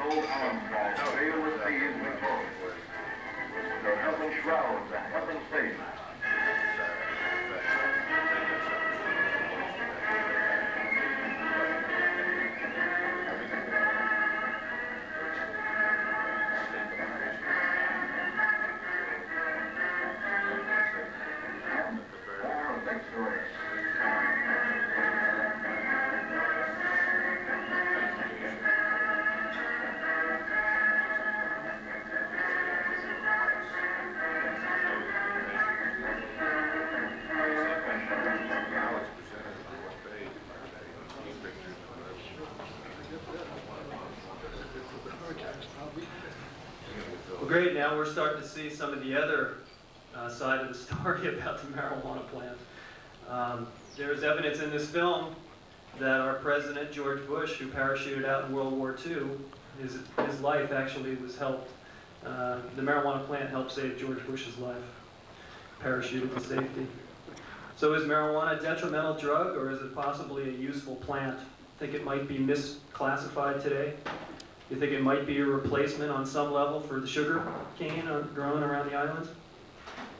gold armbands veil the seas victorious. Your helping shrouds and helping sails. Great, now we're starting to see some of the other side of the story about the marijuana plant. There's evidence in this film that our president, George Bush, who parachuted out in World War II, his life actually was helped. The marijuana plant helped save George Bush's life, parachuted to safety. So is marijuana a detrimental drug, or is it possibly a useful plant? Think it might be misclassified today? You think it might be a replacement on some level for the sugar cane grown around the islands?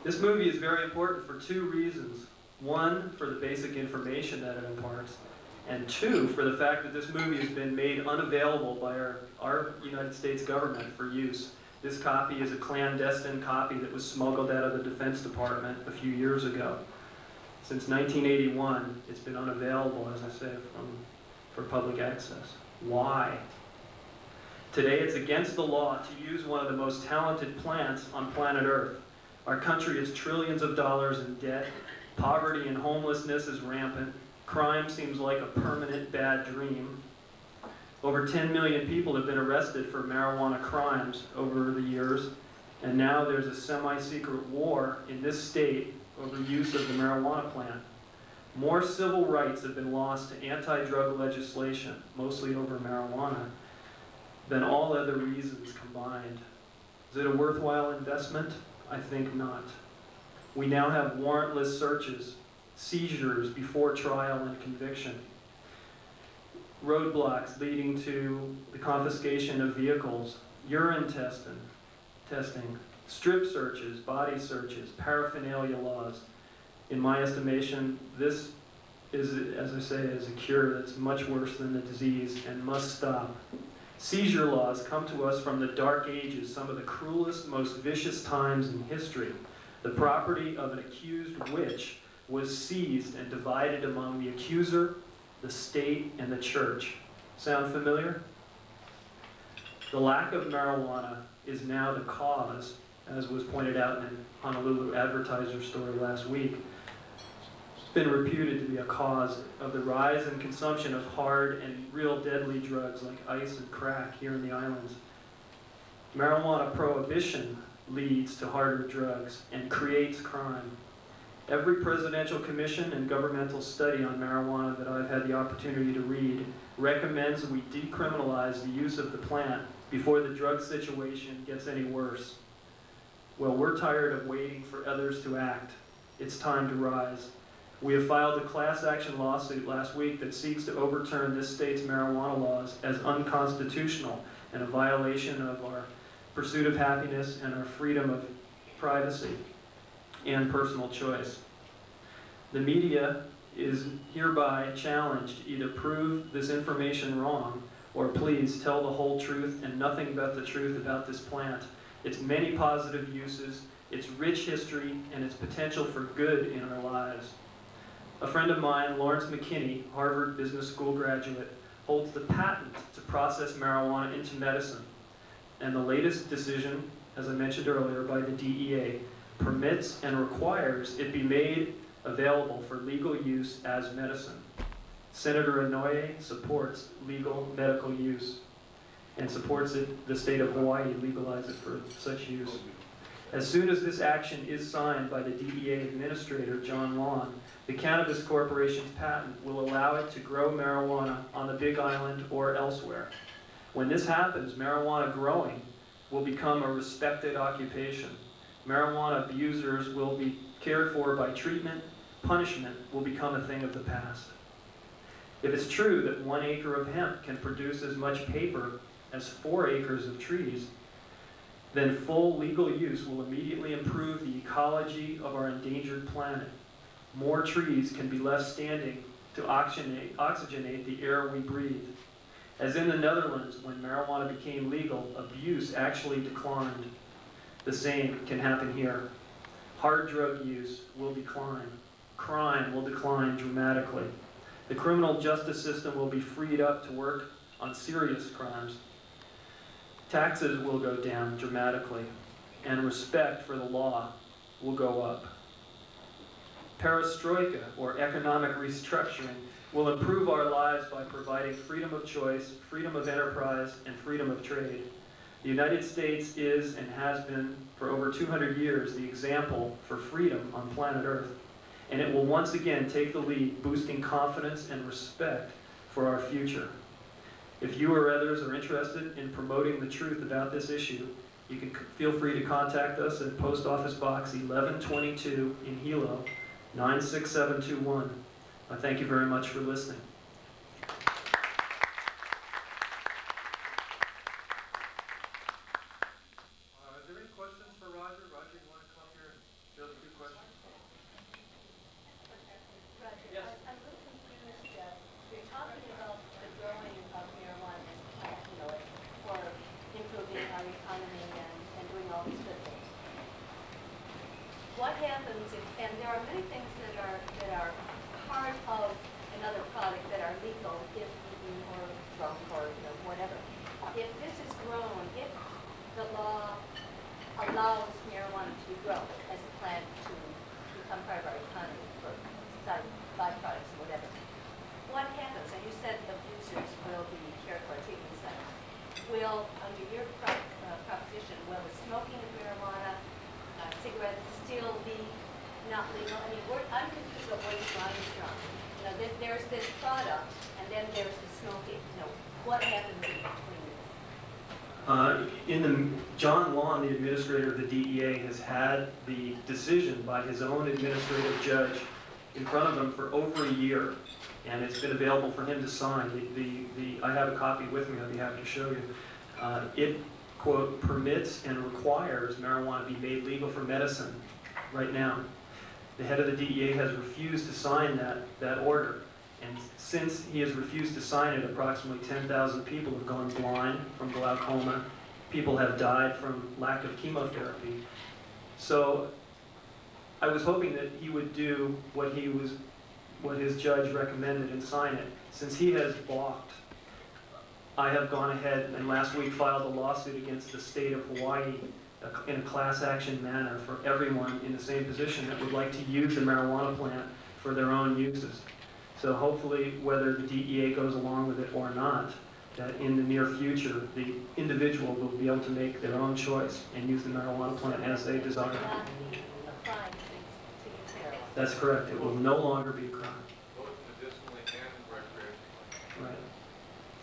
This movie is very important for two reasons. One, for the basic information that it imparts, and two, for the fact that this movie has been made unavailable by our United States government for use. This copy is a clandestine copy that was smuggled out of the Defense Department a few years ago. Since 1981, it's been unavailable, as I say, for public access. Why? Today, it's against the law to use one of the most talented plants on planet Earth. Our country is trillions of dollars in debt. Poverty and homelessness is rampant. Crime seems like a permanent bad dream. Over 10 million people have been arrested for marijuana crimes over the years, and now there's a semi-secret war in this state over use of the marijuana plant. More civil rights have been lost to anti-drug legislation, mostly over marijuana, than all other reasons combined. Is it a worthwhile investment? I think not. We now have warrantless searches, seizures before trial and conviction, roadblocks leading to the confiscation of vehicles, urine testing, strip searches, body searches, paraphernalia laws. In my estimation, this is, as I say, is a cure that's much worse than the disease and must stop. Seizure laws come to us from the Dark Ages, some of the cruelest, most vicious times in history. The property of an accused witch was seized and divided among the accuser, the state, and the church. Sound familiar? The lack of marijuana is now the cause, as was pointed out in a Honolulu Advertiser story last week. It's been reputed to be a cause of the rise in consumption of hard and real deadly drugs like ice and crack here in the islands. Marijuana prohibition leads to harder drugs and creates crime. Every presidential commission and governmental study on marijuana that I've had the opportunity to read recommends we decriminalize the use of the plant before the drug situation gets any worse. Well, we're tired of waiting for others to act. It's time to rise. We have filed a class action lawsuit last week that seeks to overturn this state's marijuana laws as unconstitutional and a violation of our pursuit of happiness and our freedom of privacy and personal choice. The media is hereby challenged to either prove this information wrong or please tell the whole truth and nothing but the truth about this plant, its many positive uses, its rich history, and its potential for good in our lives. A friend of mine, Lawrence McKinney, Harvard Business School graduate, holds the patent to process marijuana into medicine. And the latest decision, as I mentioned earlier, by the DEA, permits and requires it be made available for legal use as medicine. Senator Inouye supports legal medical use and supports it, the state of Hawaii legalize it for such use. As soon as this action is signed by the DEA administrator, John Lawn, the Cannabis Corporation's patent will allow it to grow marijuana on the Big Island or elsewhere. When this happens, marijuana growing will become a respected occupation. Marijuana abusers will be cared for by treatment. Punishment will become a thing of the past. If it's true that 1 acre of hemp can produce as much paper as 4 acres of trees, then full legal use will immediately improve the ecology of our endangered planet. More trees can be left standing to oxygenate the air we breathe. As in the Netherlands, when marijuana became legal, abuse actually declined. The same can happen here. Hard drug use will decline. Crime will decline dramatically. The criminal justice system will be freed up to work on serious crimes. Taxes will go down dramatically, and respect for the law will go up. Perestroika, or economic restructuring, will improve our lives by providing freedom of choice, freedom of enterprise, and freedom of trade. The United States is and has been for over 200 years the example for freedom on planet Earth. And it will once again take the lead, boosting confidence and respect for our future. If you or others are interested in promoting the truth about this issue, you can feel free to contact us at Post Office Box 1122 in Hilo, 96721. I thank you very much for listening. Is there any questions for Roger? Roger, you want to come here and share the 2 questions? Roger, yes. I'm a little confused. You're talking about the growing of marijuana as a plant, for improving our economy and doing all these good things. What happens if, and there are many things that are part of another product that are legal if eaten or drunk or whatever. If this is grown, if the law allows marijuana to be grown as a plant to become part of our economy for side byproducts or whatever, what happens? And you said abusers will be cared for, treatment centers. Will, under your proposition, will the smoking of marijuana, cigarettes still be not legal? I mean, I'm confused about where this line is from. There's this product, and then there's the smoking. What happens in between? John Lawn, the administrator of the DEA, has had the decision by his own administrative judge in front of him for over a year, and it's been available for him to sign. I have a copy with me. I'd be happy to show you. It, quote, permits and requires marijuana to be made legal for medicine right now. The head of the DEA has refused to sign that order. And since he has refused to sign it, approximately 10,000 people have gone blind from glaucoma. People have died from lack of chemotherapy. So I was hoping that he would do what his judge recommended and sign it. Since he has balked, I have gone ahead and last week filed a lawsuit against the state of Hawaii in a class action manner for everyone in the same position that would like to use the marijuana plant for their own uses. So hopefully, whether the DEA goes along with it or not, that in the near future, the individual will be able to make their own choice and use the marijuana plant as they desire. That's correct. It will no longer be a crime. Both medicinally and recreationally. Right.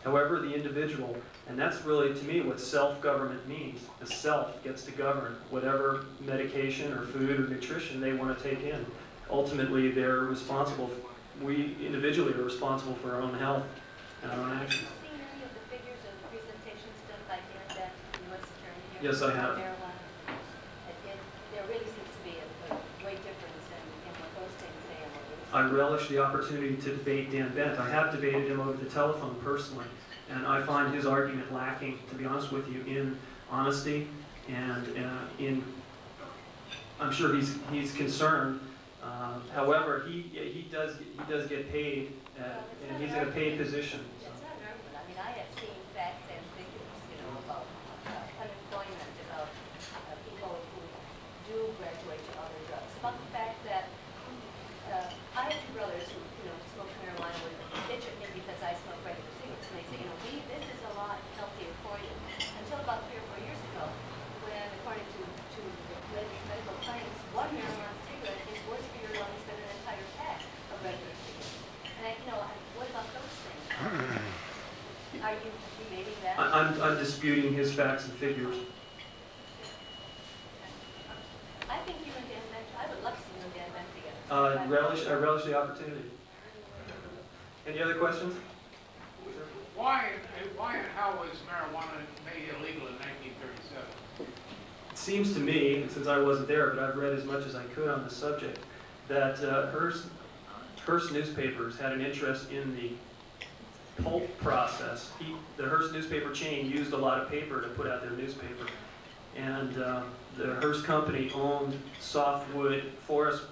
However, the individual, and that's really, to me, what self-government means. The self gets to govern whatever medication or food or nutrition they want to take in. Ultimately, they're responsible. We individually are responsible for our own health and our own actions. Have you seen any of the figures of the presentations done by Dan Beck, the U.S. Attorney here? Yes, I have. Marijuana. There really seems to be a great difference in what those things say and what these. I relish the opportunity to debate Dan Bent. I have debated him over the telephone personally, and I find his argument lacking, to be honest with you, in honesty and I'm sure he's concerned. However, he does get paid, and he's in a paid position. It's not an argument. I mean, I have seen facts and figures, about unemployment, about people who do graduate to other drugs, about the fact that I have 2 brothers who, smoke marijuana would bitch at me because I smoke regular cigarettes, and they say, this is a lot healthier for you. Until about 3 or 4 years ago, when, according to the medical claims, 1 marijuana cigarette is worse for your lungs than an entire pack of regular cigarettes. And what about those things? Are you debating that? I'm disputing his facts and figures. I think you and Dan Beck, I would love to see you and Dan Beck together. I relish the opportunity. Any other questions? Why and how was marijuana made illegal in 1937? It seems to me, and since I wasn't there, but I've read as much as I could on the subject, that Hearst newspapers had an interest in the pulp process. The Hearst newspaper chain used a lot of paper to put out their newspaper. And the Hearst company owned softwood forest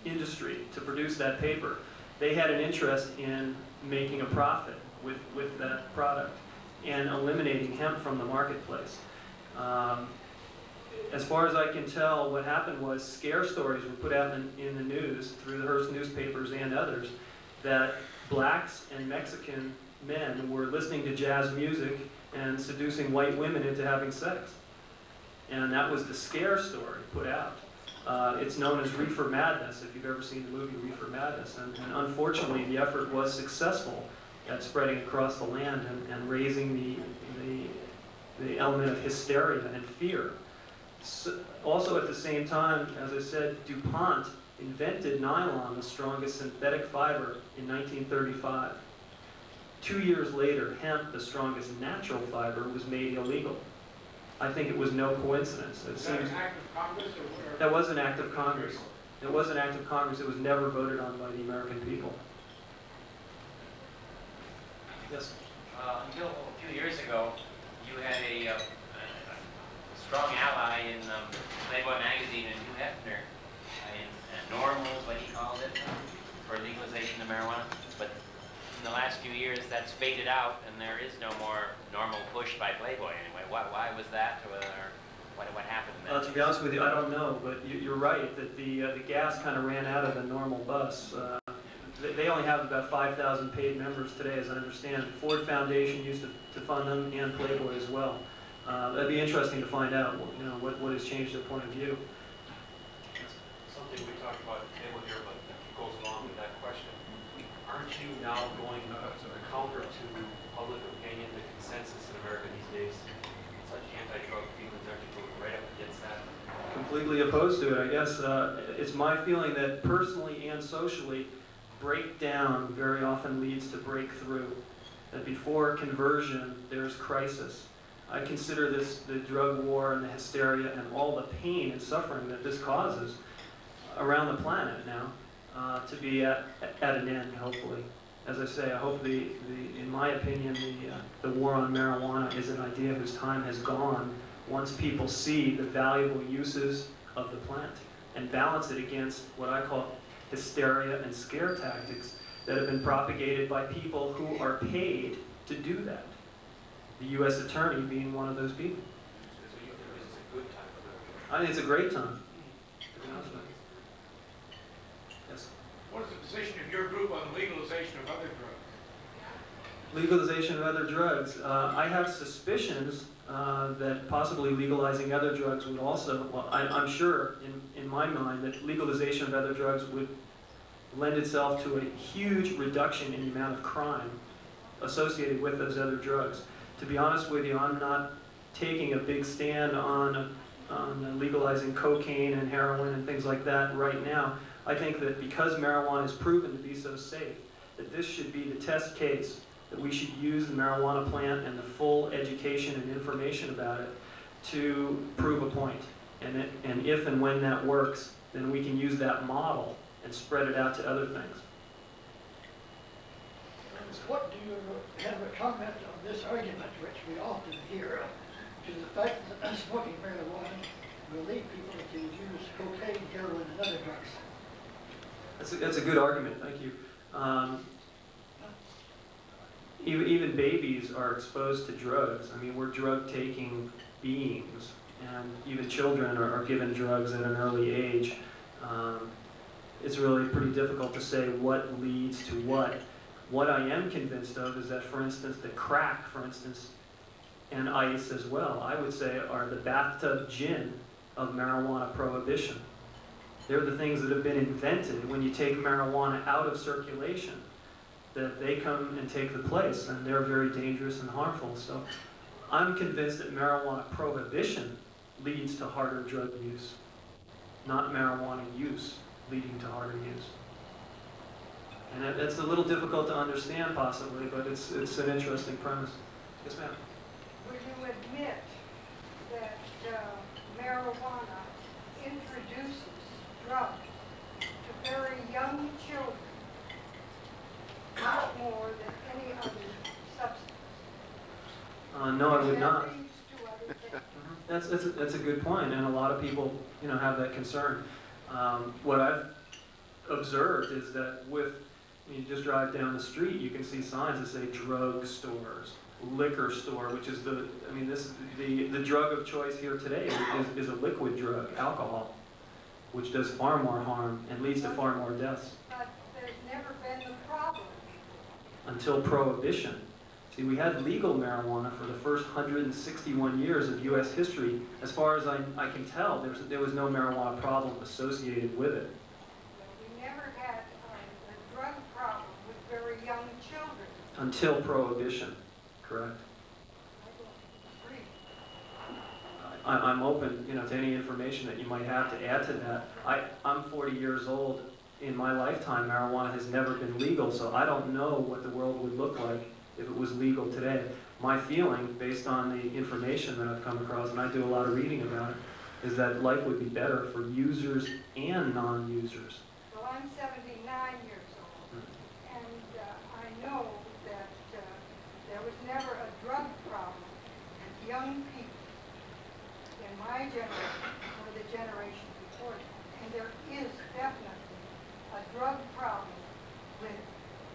industry to produce that paper. They had an interest in making a profit with that product and eliminating hemp from the marketplace. As far as I can tell, what happened was scare stories were put out in the news through the Hearst newspapers and others that blacks and Mexican men were listening to jazz music and seducing white women into having sex. And that was the scare story put out. It's known as Reefer Madness, if you've ever seen the movie Reefer Madness. And unfortunately, the effort was successful at spreading across the land and raising the element of hysteria and fear. So, also at the same time, as I said, DuPont invented nylon, the strongest synthetic fiber, in 1935. 2 years later, hemp, the strongest natural fiber, was made illegal. I think it was no coincidence. Was that an act of Congress? Or that was an act of Congress. It was an act of Congress. It was never voted on by the American people. Yes? Until a few years ago, you had a strong ally in Playboy magazine and Hugh Hefner in Normals, what he called it, for legalization of marijuana. But in the last few years, that's faded out, and there is no more normal push by Playboy anyway. Why was that, or what happened then? To be honest with you, I don't know, but you're right that the gas kind of ran out of the normal bus. They only have about 5,000 paid members today, as I understand. The Ford Foundation used to fund them, and Playboy as well. That'd be interesting to find out, what has changed their point of view. Something we talked about at the table here, but goes along with that question. Aren't you now going counter to public opinion, the consensus in America these days? Such anti-drug feelings, aren't you going right up against that? Completely opposed to it, I guess. It's my feeling that personally and socially, breakdown very often leads to breakthrough. That before conversion, there's crisis. I consider this, the drug war and the hysteria and all the pain and suffering that this causes around the planet now, to be at an end, hopefully. As I say, I hope in my opinion, the war on marijuana is an idea whose time has gone once people see the valuable uses of the plant and balance it against what I call hysteria and scare tactics that have been propagated by people who are paid to do that. The U.S. Attorney being one of those people. So you think this is a good time for marijuana? I think it's a great time. Yes. what is the position of your group on the legalization of other drugs? Legalization of other drugs. I have suspicions that possibly legalizing other drugs would also, well, I'm sure in my mind that legalization of other drugs would lend itself to a huge reduction in the amount of crime associated with those other drugs. To be honest with you, I'm not taking a big stand on legalizing cocaine and heroin and things like that right now. I think that because marijuana is proven to be so safe, that this should be the test case, that we should use the marijuana plant and the full education and information about it to prove a point. And if and when that works, then we can use that model and spread it out to other things. What do you have a comment on this argument, which we often hear, to the fact that smoking marijuana will lead people to use cocaine, heroin, and other drugs? That's a good argument, thank you. Even babies are exposed to drugs. I mean, we're drug-taking beings, and even children are given drugs at an early age. It's really pretty difficult to say what leads to what. What I am convinced of is that, for instance, the crack, for instance, and ice as well, I would say are the bathtub gin of marijuana prohibition. They're the things that have been invented when you take marijuana out of circulation, that they come and take the place, and they're very dangerous and harmful. So I'm convinced that marijuana prohibition leads to harder drug use, not marijuana use leading to harder use. And it's a little difficult to understand possibly, but it's an interesting premise. Yes, ma'am? Would you admit that marijuana introduces drugs to very young children much more than any other substance? No, I would not. That leads to other things. That's a good point, and a lot of people, have that concern. What I've observed is that you just drive down the street, you can see signs that say drug stores, liquor store, which is the drug of choice here today is a liquid drug, alcohol, which does far more harm and leads to far more deaths. But there's never been the problem. Until Prohibition. See, we had legal marijuana for the first 161 years of U.S. history. As far as I can tell, there was no marijuana problem associated with it. We never had a drug problem with very young children. Until Prohibition, correct? I don't agree. I'm open, to any information that you might have to add to that. I'm 40 years old. In my lifetime, marijuana has never been legal, so I don't know what the world would look like if it was legal today. My feeling, based on the information that I've come across, and I do a lot of reading about it, is that life would be better for users and non-users. Well, I'm 79 years old, and I know that there was never a drug problem with young people in my generation or the generation before that. And there is definitely a drug problem with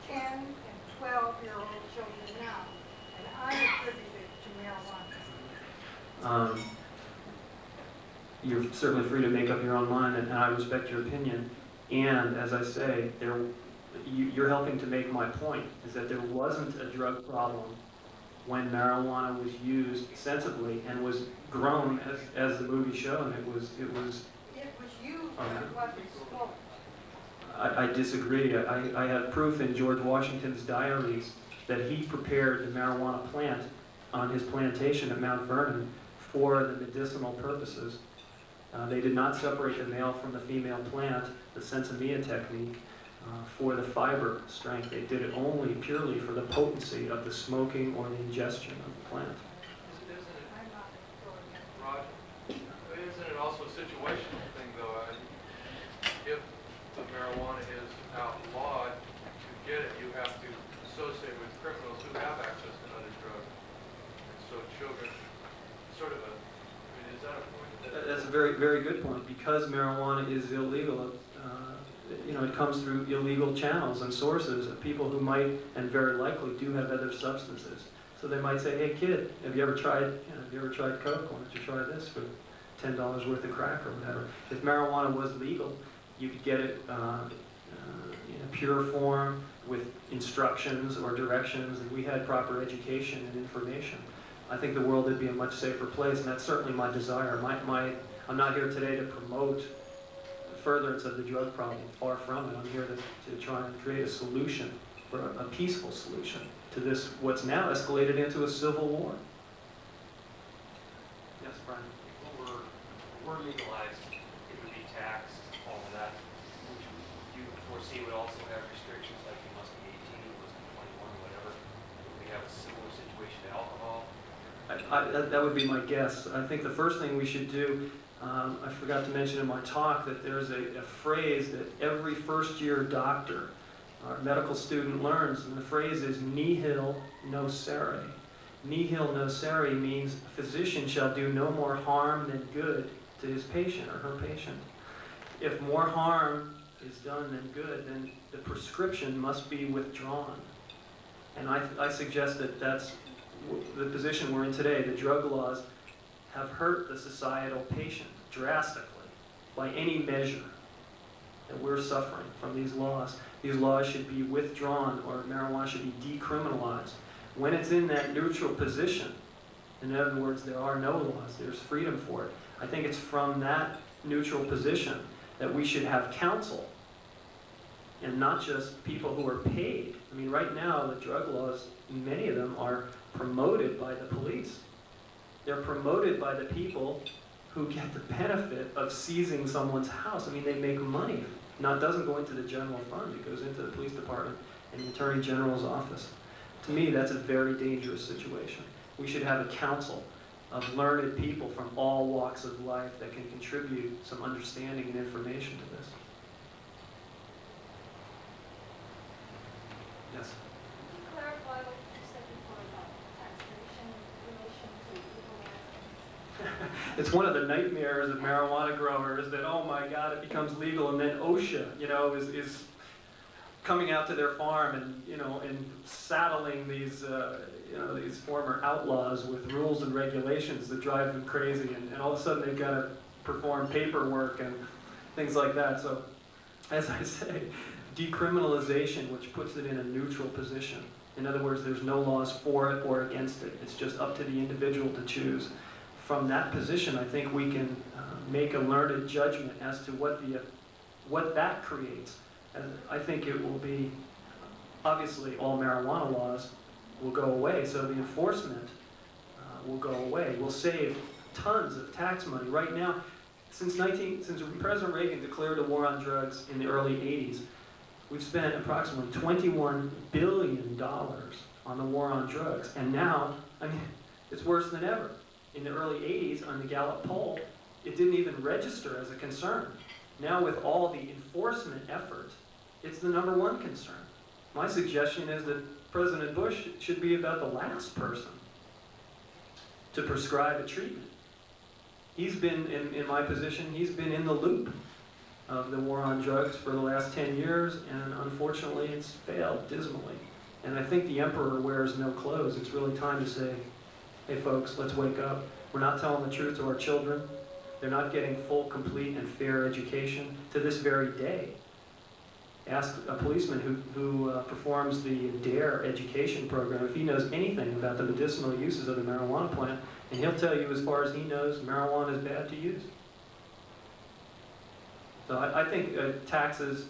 10 and 12-year-old children now, and I attribute it to marijuana. You're certainly free to make up your own mind, and I respect your opinion. And as I say, you're helping to make my point, is that there wasn't a drug problem when marijuana was used sensibly and was grown, as the movie showed. It was It was used, but it wasn't smoked. I disagree. I have proof in George Washington's diaries that he prepared the marijuana plant on his plantation at Mount Vernon for the medicinal purposes. They did not separate the male from the female plant, the sensimilla technique, for the fiber strength. They did it only purely for the potency of the smoking or the ingestion of the plant. Roger, isn't it also a situational thing, though? If the marijuana is outlawed, to get it, you have to associate with criminals who have access to another drug. And so children, is that a point? That's a very, very good point. Because marijuana is illegal, it comes through illegal channels and sources of people who might, and very likely, do have other substances. So they might say, "Hey, kid, have you ever tried coke? Why don't you try this for $10 worth of crack or whatever?" If marijuana was legal, you could get it in a pure form with instructions or directions, and we had proper education and information. I think the world would be a much safer place, and that's certainly my desire. I'm not here today to promote furtherance of the drug problem. Far from it. I'm here to try and create a solution, for a peaceful solution to this, what's now escalated into a civil war. Yes, Brian? If it were legalized, it would be taxed, all of that. Would you foresee would also have restrictions like you must be 18, you must be 21, whatever? Would we have a similar situation to alcohol? That would be my guess. I think the first thing we should do, I forgot to mention in my talk that there's a phrase that every first-year doctor or medical student learns, and the phrase is nihil nocere. Nihil nocere means a physician shall do no more harm than good to his patient or her patient. If more harm is done than good, then the prescription must be withdrawn. And I suggest that that's the position we're in today. The drug laws have hurt the societal patient drastically by any measure that we're suffering from these laws. These laws should be withdrawn, or marijuana should be decriminalized. When it's in that neutral position, in other words, there are no laws, there's freedom for it. I think it's from that neutral position that we should have counsel, and not just people who are paid. I mean, right now, the drug laws, many of them are promoted by the police. They're promoted by the people who get the benefit of seizing someone's house. I mean, they make money Now, it doesn't go into the general fund, it goes into the police department and the Attorney General's office. To me, that's a very dangerous situation. We should have a council of learned people from all walks of life that can contribute some understanding and information to this. Yes? Can you clarify what you said before about taxation in relation to legal assets? It's one of the nightmares of marijuana growers that, oh my God, it becomes legal, and then OSHA, is coming out to their farm and saddling these, these former outlaws with rules and regulations that drive them crazy, and all of a sudden they've got to perform paperwork and things like that. So, as I say, decriminalization, which puts it in a neutral position. In other words, there's no laws for it or against it. It's just up to the individual to choose. From that position, I think we can make a learned judgment as to what that creates. I think it will be, obviously, all marijuana laws will go away, so the enforcement will go away. We'll save tons of tax money. Right now, since President Reagan declared a war on drugs in the early 80s, we've spent approximately $21 billion on the war on drugs. And now, I mean, it's worse than ever. In the early 80s, on the Gallup poll, it didn't even register as a concern. Now, with all the enforcement effort, it's the #1 concern. My suggestion is that President Bush should be about the last person to prescribe a treatment. He's been, in my position, he's been in the loop of the war on drugs for the last 10 years, and unfortunately it's failed dismally. And I think the emperor wears no clothes. It's really time to say, hey folks, let's wake up. We're not telling the truth to our children. They're not getting full, complete, and fair education to this very day. Ask a policeman who performs the DARE education program if he knows anything about the medicinal uses of the marijuana plant, and he'll tell you, as far as he knows, marijuana is bad to use. So I think taxes,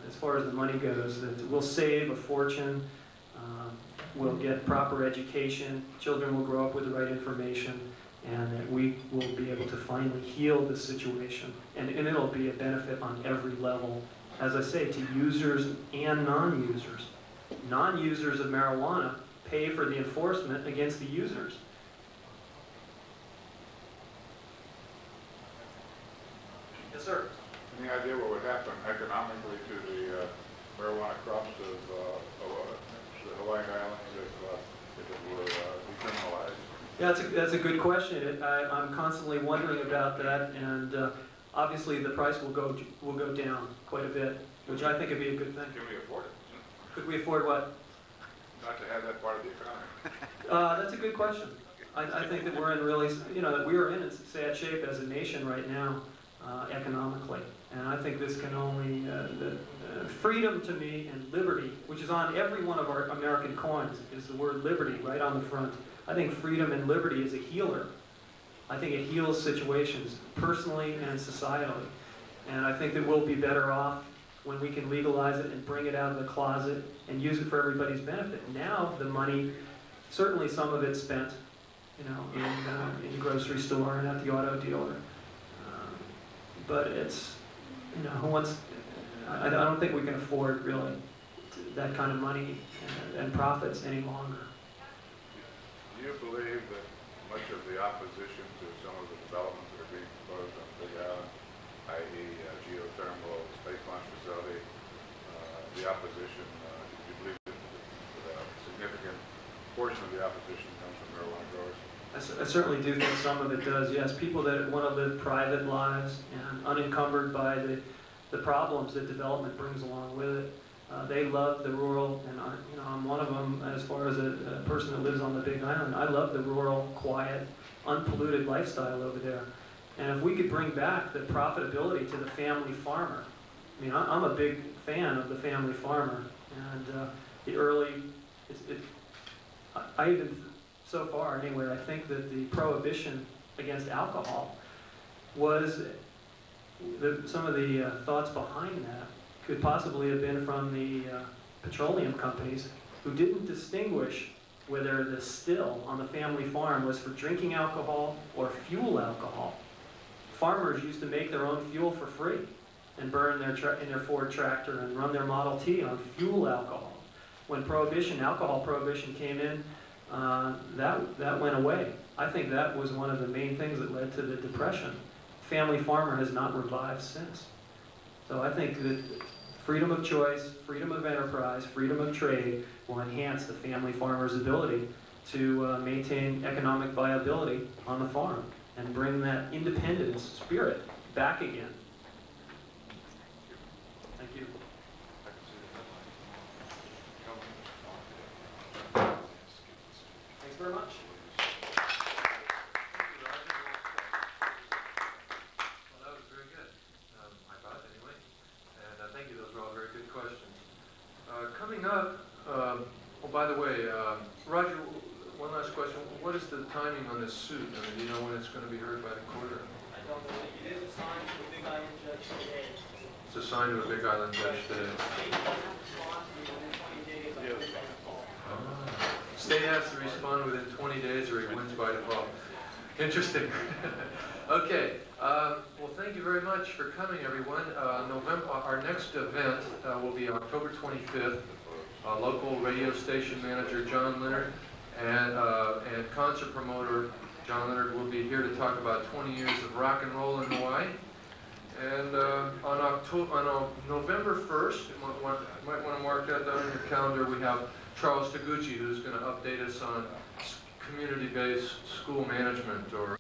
as far as the money goes, that we'll save a fortune, we'll get proper education, children will grow up with the right information, and that we will be able to finally heal the situation. And it'll be a benefit on every level, as I say, to users and non-users. Non-users of marijuana pay for the enforcement against the users. Yes, sir. Any idea what would happen economically to the marijuana crops of the Hawaiian Islands if it were decriminalized? Yeah, that's a good question. I'm constantly wondering about that, and obviously the price will go down quite a bit, which I think would be a good thing. Can we afford it? Could we afford what? Not to have that part of the economy. That's a good question. I think that we're in really, that we are in sad shape as a nation right now, economically. And I think this can only, freedom to me and liberty, which is on every one of our American coins, is the word liberty right on the front. I think freedom and liberty is a healer. I think it heals situations personally and societally. And I think that we'll be better off when we can legalize it and bring it out of the closet and use it for everybody's benefit. Now the money, certainly some of it's spent, in the grocery store and at the auto dealer. But it's, who wants, I don't think we can afford really that kind of money and profits any longer. Do you believe that much of the opposition to some of the developments that are being proposed on Big Island, i.e. geothermal, space launch facility, the opposition, do you believe that a significant portion of the opposition comes from marijuana growers? I certainly do think some of it does, yes. People that want to live private lives and unencumbered by the problems that development brings along with it. They love the rural, and I'm one of them as far as a person that lives on the Big Island. I love the rural, quiet, unpolluted lifestyle over there. And if we could bring back the profitability to the family farmer, I mean, I'm a big fan of the family farmer, and I even, so far anyway, I think that the prohibition against alcohol was, some of the thoughts behind that could possibly have been from the petroleum companies, who didn't distinguish whether the still on the family farm was for drinking alcohol or fuel alcohol. Farmers used to make their own fuel for free. and burn in their Ford tractor and run their Model T on fuel alcohol. When alcohol prohibition came in, that went away. I think that was one of the main things that led to the Depression. Family farmer has not revived since. So I think that freedom of choice, freedom of enterprise, freedom of trade will enhance the family farmer's ability to maintain economic viability on the farm and bring that independence spirit back again. Thank you. Thanks very much. Well, that was very good. I thought anyway. And thank you, those were all very good questions. Coming up, oh, by the way, Roger, one last question. What is the timing on this suit? I mean, do you know when it's going to be heard by the court? I don't know. It is assigned to a Big Island judge today. It's assigned to a Big Island judge today. State doesn't respond to me within 20 days. I put it by default. State has to respond within 20 days or he wins by default. Interesting. Okay. Well, thank you very much for coming, everyone. Our next event will be October 25th. Local radio station manager John Leonard and concert promoter John Leonard will be here to talk about 20 years of rock and roll in Hawaii. And on November 1st, you might want to mark that down on your calendar, we have Charles Taguchi, who's going to update us on community-based school management or